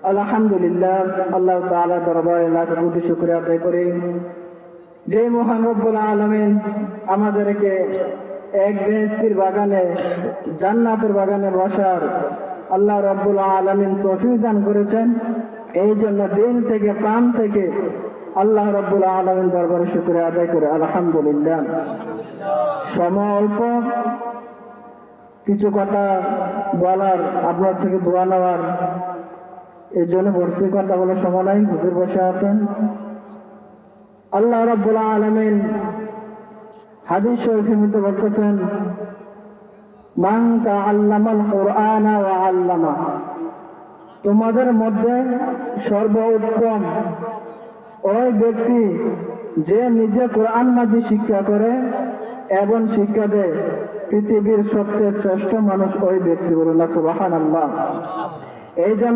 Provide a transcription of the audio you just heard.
আলহামদুলিল্লাহ, আল্লাহ তাআলা দরবারে লাখ কোটি শুকরিয়া আদায় করি যে মহান রব্বুল আলামিন আমাদেরকে এক বেহেশতের বাগানে, জান্নাতের বাগানে বসার আল্লাহ রব্বুল আলামিন তৌফিক দান করেছেন। এই জন্য দিন থেকে প্রাণ থেকে আল্লাহ রব্বুল আলামিন দরবারে শুকরিয়া আদায় করে আলহামদুলিল্লাহ। সময় অল্প, কিছু কথা বলার, আপনার থেকে দোয়া নেওয়ার, এই জন্য বলছি। কথা বলার সময় নাই, হুজুর বসে আছেন। আল্লাহ রাব্বুল আলামিন হাদিস শরীফের মধ্যে বলতেছেন, মান তাআল্লামাল কুরআনা ওয়া আল্লামা, তোমাদের মধ্যে সর্বোত্তম ওই ব্যক্তি যে নিজে কোরআন মাজিদ শিক্ষা করে এবং শিক্ষা দেয়। পৃথিবীর সবচেয়ে শ্রেষ্ঠ মানুষ ওই ব্যক্তি। বলুন সুবহানাল্লাহ। এই জন্য